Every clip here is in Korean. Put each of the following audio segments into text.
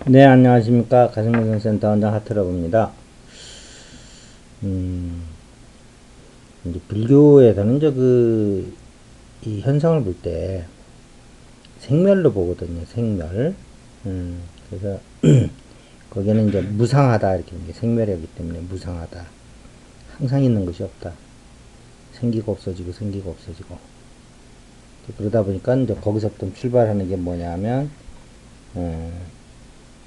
네, 안녕하십니까. 가정명상센터 원장 하트러브입니다. 이제 불교에서는 이 현상을 볼 때 생멸로 보거든요. 생멸. 그래서 거기에는 이제 무상하다 이렇게 이게 생멸이기 때문에 무상하다. 항상 있는 것이 없다. 생기고 없어지고 생기고 없어지고. 그러다 보니까 이제 거기서부터 출발하는 게 뭐냐면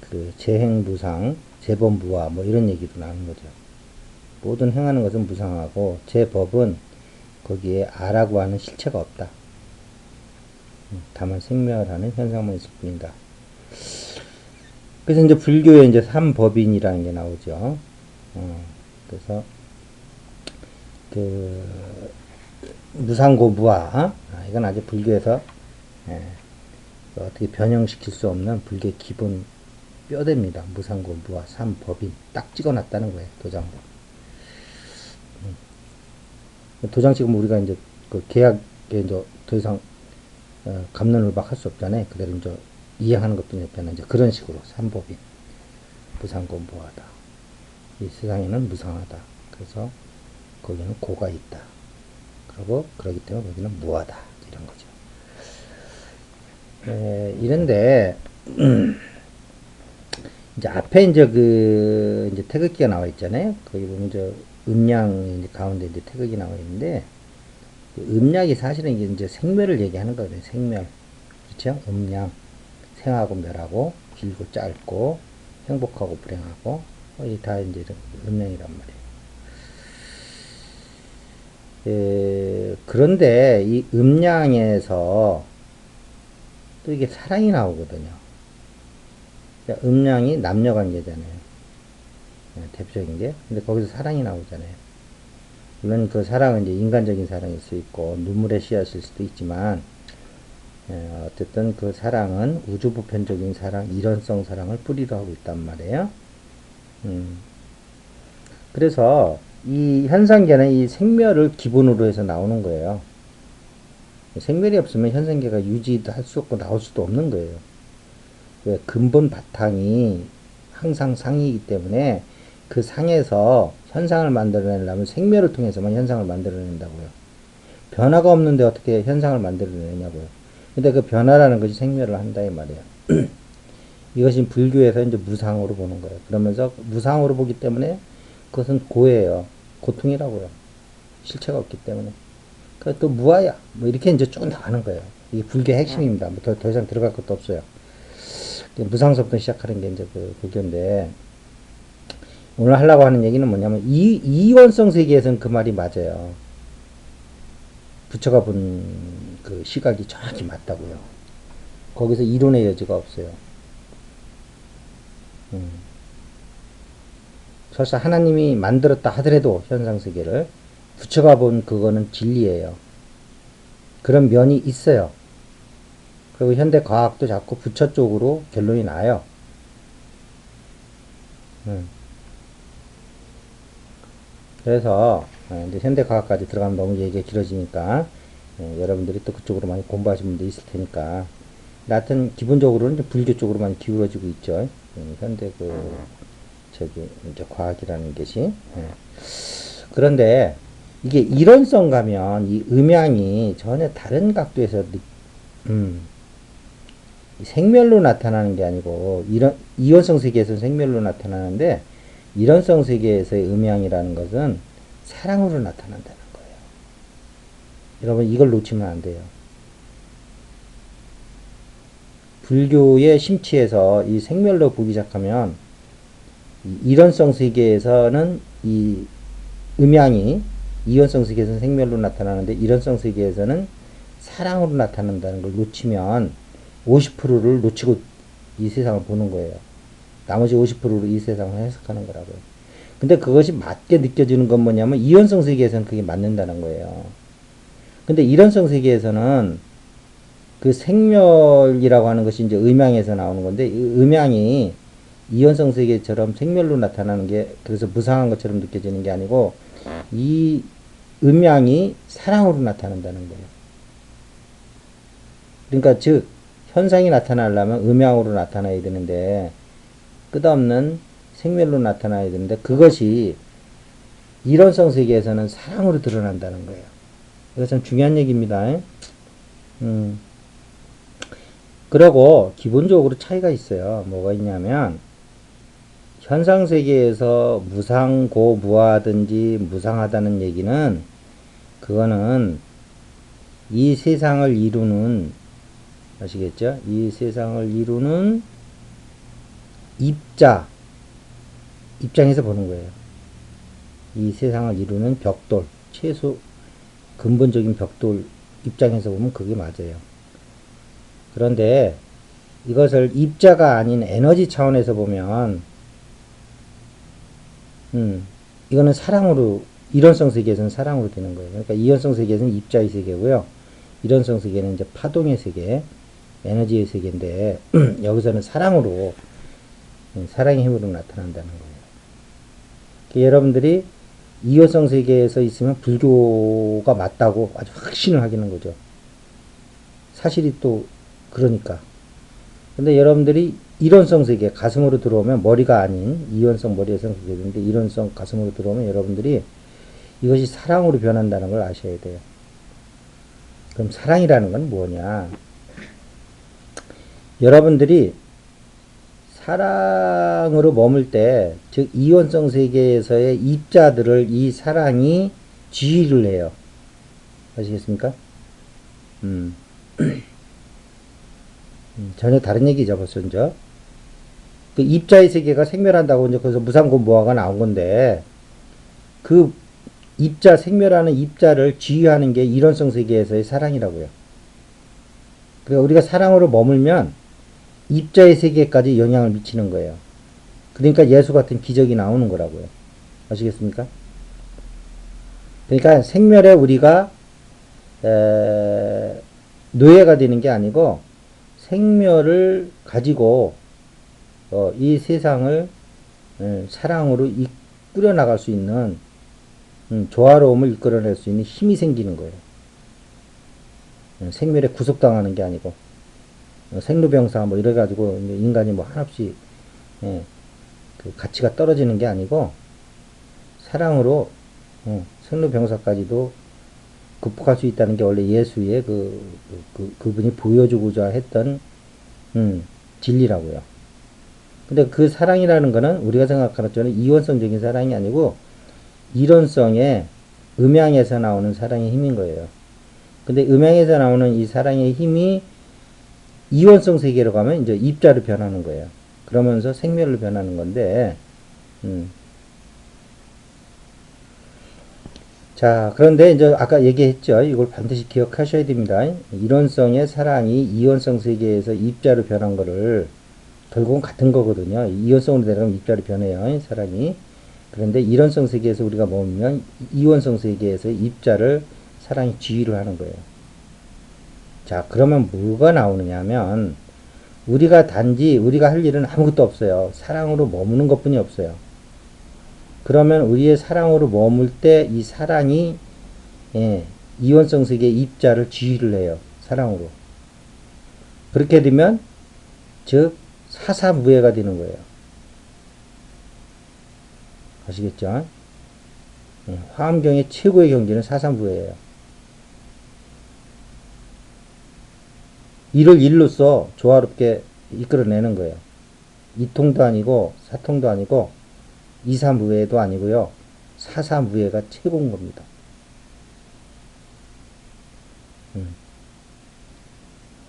그 재행무상, 재범무화 뭐 이런 얘기도 나오는 거죠. 모든 행하는 것은 무상하고 제 법은 거기에 아라고 하는 실체가 없다. 다만 생멸하는 현상만 있을 뿐이다. 그래서 이제 불교에 이제 삼법인이라는 게 나오죠. 그래서 그 무상고무화 이건 아직 불교에서 예, 어떻게 변형시킬 수 없는 불교의 기본 뼈대입니다. 무상고무화 삼법인 딱 찍어놨다는 거예요. 도장으로. 도장 찍으면 우리가 이제 그 계약에 이제 더 이상 갑론을박 할 수 없잖아요. 그대로 이제 이행하는 것뿐이 없잖아요. 이제 그런 식으로 삼법인 무상고무하다. 이 세상에는 무상하다. 그래서 거기는 고가 있다. 그리고 그러기 때문에 거기는 무하다. 이런 거죠. 이런데 이제 앞에 이제 태극기가 나와 있잖아요. 거기 보면 음양 이제 가운데 이제 태극이 나와 있는데 음양이 사실은 이제 생멸을 얘기하는 거거든요. 생멸. 그렇죠? 음양. 생하고 멸하고 길고 짧고 행복하고 불행하고 이 다 이제 음양이란 말이에요. 그런데 이 음양에서 또 이게 사랑이 나오거든요. 그러니까 음양이 남녀 관계잖아요. 대표적인 게. 근데 거기서 사랑이 나오잖아요. 물론 그 사랑은 이제 인간적인 사랑일 수 있고 눈물의 씨앗일 수도 있지만 어쨌든 그 사랑은 우주 보편적인 사랑, 일원성 사랑을 뿌리로 하고 있단 말이에요. 그래서 이 현상계는 이 생멸을 기본으로 해서 나오는 거예요. 생멸이 없으면 현상계가 유지도 할 수 없고 나올 수도 없는 거예요. 왜? 근본 바탕이 항상 상이기 때문에 그 상에서 현상을 만들어내려면 생멸을 통해서만 현상을 만들어낸다고요. 변화가 없는데 어떻게 현상을 만들어내냐고요. 근데 그 변화라는 것이 생멸을 한다 이 말이에요. 이것이 불교에서 이제 무상으로 보는 거예요. 그러면서 무상으로 보기 때문에 그것은 고예요. 고통이라고요. 실체가 없기 때문에. 또 무아야. 뭐 이렇게 이제 쭉 나가는 거예요. 이게 불교의 핵심입니다. 뭐 더 이상 들어갈 것도 없어요. 무상서부터 시작하는 게 이제 그 불교인데 오늘 하려고 하는 얘기는 뭐냐면 이원성 세계에서는 그 말이 맞아요. 부처가 본 그 시각이 정확히 맞다고요. 거기서 이론의 여지가 없어요. 설사 하나님이 만들었다 하더라도 현상 세계를 부처가 본 그거는 진리예요. 그런 면이 있어요. 그리고 현대 과학도 자꾸 부처 쪽으로 결론이 나요. 그래서 이제 현대 과학까지 들어가면 너무 얘기가 길어지니까 여러분들이 또 그쪽으로 많이 공부하신 분도 있을 테니까 하여튼 기본적으로는 이제 불교 쪽으로 많이 기울어지고 있죠. 현대 저기 이제 과학이라는 것이. 그런데 이게 이론성 가면 이 음양이 전혀 다른 각도에서 생멸로 나타나는 게 아니고 이런 이원성 세계에서는 생멸로 나타나는데 이론성 세계에서의 음양이라는 것은 사랑으로 나타난다는 거예요. 여러분 이걸 놓치면 안 돼요. 불교의 심취에서 이 생멸로 보기 시작하면 이론성 세계에서는 이 음양이 이원성 세계에서는 생멸로 나타나는데 이론성 세계에서는 사랑으로 나타난다는 걸 놓치면 50%를 놓치고 이 세상을 보는 거예요. 나머지 50%로 이 세상을 해석하는 거라고요. 근데 그것이 맞게 느껴지는 건 뭐냐면 이원성 세계에서는 그게 맞는다는 거예요. 근데 이론성 세계에서는 그 생멸이라고 하는 것이 이제 음양에서 나오는 건데 음양이 이원성 세계처럼 생멸로 나타나는 게 그래서 무상한 것처럼 느껴지는 게 아니고 이 음양이 사랑으로 나타난다는 거예요. 그러니까 즉 현상이 나타나려면 음양으로 나타나야 되는데 끝없는 생멸로 나타나야 되는데 그것이 이론성 세계에서는 사랑으로 드러난다는 거예요. 이거 참 중요한 얘기입니다. 그리고 기본적으로 차이가 있어요. 뭐가 있냐면 현상 세계에서 무상고무하든지 무상하다는 얘기는 그거는 이 세상을 이루는 아시겠죠? 이 세상을 이루는 입장에서 보는 거예요. 이 세상을 이루는 벽돌, 최소 근본적인 벽돌 입장에서 보면 그게 맞아요. 그런데 이것을 입자가 아닌 에너지 차원에서 보면 이거는 사랑으로, 이론성 세계에서는 사랑으로 되는 거예요. 그러니까 이론성 세계에서는 입자의 세계고요. 이론성 세계는 이제 파동의 세계, 에너지의 세계인데 여기서는 사랑으로, 사랑의 힘으로 나타난다는 거예요. 여러분들이 이효성 세계에서 있으면 불교가 맞다고 아주 확신을 하기는 거죠. 사실이 또 그러니까. 근데 여러분들이 이론성 세계, 가슴으로 들어오면, 머리가 아닌 이원성 머리에서 되는데 이론성 가슴으로 들어오면 여러분들이 이것이 사랑으로 변한다는 걸 아셔야 돼요. 그럼 사랑이라는 건 뭐냐? 여러분들이 사랑으로 머물 때, 즉 이원성 세계에서의 입자들을 이 사랑이 지휘를 해요. 아시겠습니까? 전혀 다른 얘기죠, 벌써 이제. 그 입자의 세계가 생멸한다고 이제 거기서 무상고무화가 나온 건데, 그 입자, 생멸하는 입자를 지휘하는 게 이론성 세계에서의 사랑이라고요. 그러니까 우리가 사랑으로 머물면 입자의 세계까지 영향을 미치는 거예요. 그러니까 예수 같은 기적이 나오는 거라고요. 아시겠습니까? 그러니까 생멸에 우리가 노예가 되는 게 아니고 생멸을 가지고 이 세상을 사랑으로 이끌어 나갈 수 있는 조화로움을 이끌어낼 수 있는 힘이 생기는 거예요. 생멸에 구속당하는 게 아니고 생로병사 뭐 이래가지고 인간이 뭐 한없이 그 가치가 떨어지는 게 아니고 사랑으로 생로병사까지도 극복할 수 있다는 게 원래 예수의 그분이 보여주고자 했던 진리라고요. 근데 그 사랑이라는 거는 우리가 생각하는 저는 이원성적인 사랑이 아니고 이론성의 음양에서 나오는 사랑의 힘인 거예요. 근데 음양에서 나오는 이 사랑의 힘이 이원성 세계로 가면 이제 입자로 변하는 거예요. 그러면서 생멸로 변하는 건데, 자, 그런데 이제 아까 얘기했죠. 이걸 반드시 기억하셔야 됩니다. 이론성의 사랑이 이원성 세계에서 입자로 변한 거를 결국은 같은 거거든요. 이원성으로 내려가면 입자로 변해요. 사랑이. 그런데 이론성 세계에서 우리가 머물면 이원성 세계에서 입자를 사랑이 지휘를 하는 거예요. 자, 그러면 뭐가 나오느냐 하면 우리가 할 일은 아무것도 없어요. 사랑으로 머무는 것뿐이 없어요. 그러면 우리의 사랑으로 머물 때 이 사랑이 이원성 세계의 입자를 지휘를 해요. 사랑으로. 그렇게 되면 즉 사사무예가 되는 거예요. 아시겠죠? 화엄경의 최고의 경지는 사사무예예요. 일을 일로써 조화롭게 이끌어내는 거예요. 이통도 아니고 사통도 아니고 이사무예도 아니고요. 사사무예가 최고인 겁니다.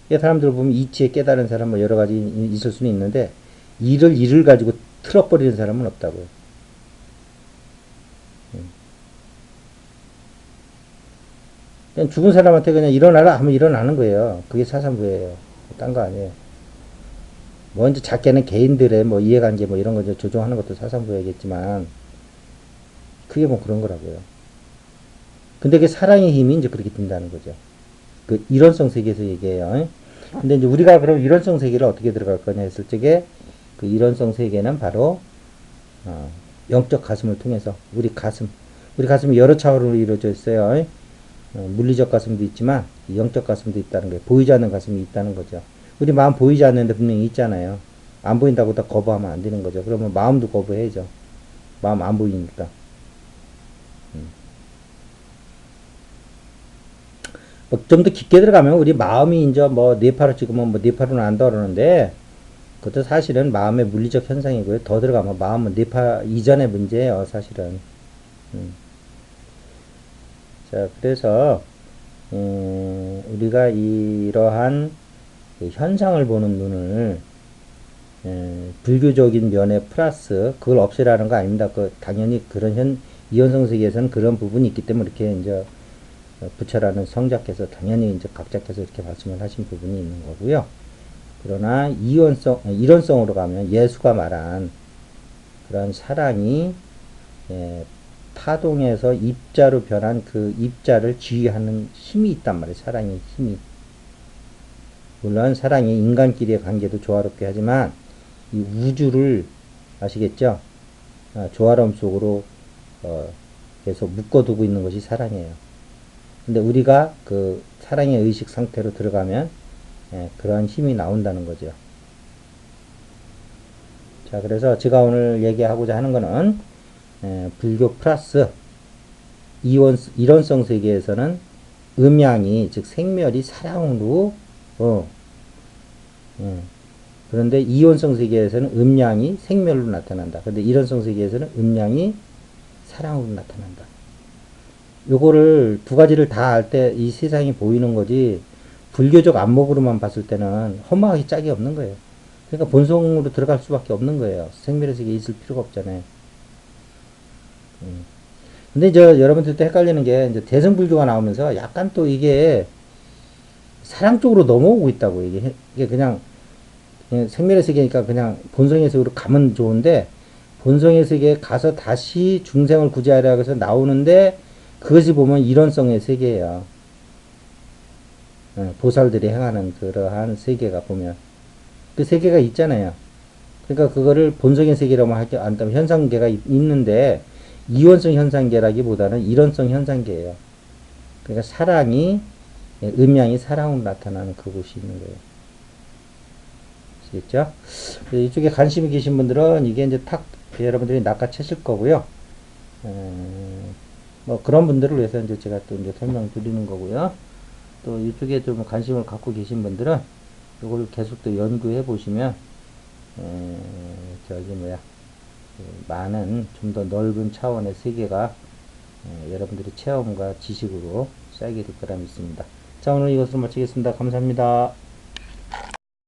사람들 보면 이치에 깨달은 사람 뭐 여러 가지 있을 수는 있는데 일을 가지고 틀어버리는 사람은 없다고요. 그냥 죽은 사람한테 그냥 일어나라 하면 일어나는 거예요. 그게 사사무예예요. 딴 거 아니에요. 뭐 이제 작게는 개인들의 뭐 이해관계 뭐 이런 거 이제 조정하는 것도 사사무예겠지만 그게 뭐 그런 거라고요. 근데 그 사랑의 힘이 이제 그렇게 된다는 거죠. 그 이론성 세계에서 얘기해요. 근데 이제 우리가 그럼 이론성 세계를 어떻게 들어갈 거냐 했을 적에 그 이론성 세계는 바로 영적 가슴을 통해서 우리 가슴이 여러 차원으로 이루어져 있어요. 물리적 가슴도 있지만 영적 가슴도 있다는 거예요. 보이지 않는 가슴이 있다는 거죠. 우리 마음 보이지 않는데 분명히 있잖아요. 안 보인다고 다 거부하면 안 되는 거죠. 그러면 마음도 거부해야죠. 마음 안 보이니까. 뭐좀 더 깊게 들어가면 우리 마음이 이제 뭐 뇌파로 찍으면 뭐 뇌파로는 안다 그러는데 그것도 사실은 마음의 물리적 현상이고요. 더 들어가면 마음은 뇌파 이전의 문제예요, 사실은. 음. 자, 그래서 우리가 이러한 그 현상을 보는 눈을 불교적인 면에 플러스 그걸 없애라는 거 아닙니다. 그 당연히 그런 이현성 세계에서는 그런 부분이 있기 때문에 이렇게 이제 부처라는 성자께서 당연히 이제 각자께서 이렇게 말씀을 하신 부분이 있는 거고요. 그러나 이론성으로 가면 예수가 말한 그런 사랑이 타동에서 입자로 변한 그 입자를 지휘하는 힘이 있단 말이에요. 사랑의 힘이. 물론 사랑이 인간끼리의 관계도 조화롭게 하지만 이 우주를 아시겠죠? 조화로움 속으로 계속 묶어두고 있는 것이 사랑이에요. 근데 우리가 그 사랑의 의식 상태로 들어가면 그러한 힘이 나온다는 거죠. 자, 그래서 제가 오늘 얘기하고자 하는 거는 불교 플러스 이론성 세계에서는 음양이 즉 생멸이 사랑으로 그런데 이온성 세계에서는 음양이 생멸로 나타난다. 그런데 이론성 세계에서는 음양이 사랑으로 나타난다. 요거를 두 가지를 다 알 때 이 세상이 보이는 거지 불교적 안목으로만 봤을 때는 허무하기 짝이 없는 거예요. 그러니까 본성으로 들어갈 수밖에 없는 거예요. 생멸의 세계에 있을 필요가 없잖아요. 근데 이제 여러분들도 헷갈리는 게 이제 대승불교가 나오면서 약간 또 이게 사랑 쪽으로 넘어오고 있다고 이게 그냥 생멸의 세계니까 그냥 본성의 세계로 가면 좋은데 본성의 세계에 가서 다시 중생을 구제하려 해서 나오는데 그것이 보면 이론성의 세계예요. 보살들이 행하는 그러한 세계가 보면 그 세계가 있잖아요. 그러니까 그거를 본성의 세계라고 하지 않다면 현상계가 있는데 이원성 현상계라기보다는 이론성 현상계예요. 그러니까 사랑이 음양이 사랑으로 나타나는 그곳이 있는 거예요. 아시겠죠? 이쪽에 관심이 계신 분들은 이게 이제 탁 여러분들이 낚아채실 거고요. 뭐 그런 분들을 위해서 이제 제가 또 이제 설명 드리는 거고요. 또 이쪽에 좀 관심을 갖고 계신 분들은 이걸 계속 또 연구해 보시면 저기 뭐야 많은 좀 더 넓은 차원의 세계가 여러분들의 체험과 지식으로 쌓이게 될 거라 믿습니다. 자, 오늘 이것으로 마치겠습니다. 감사합니다.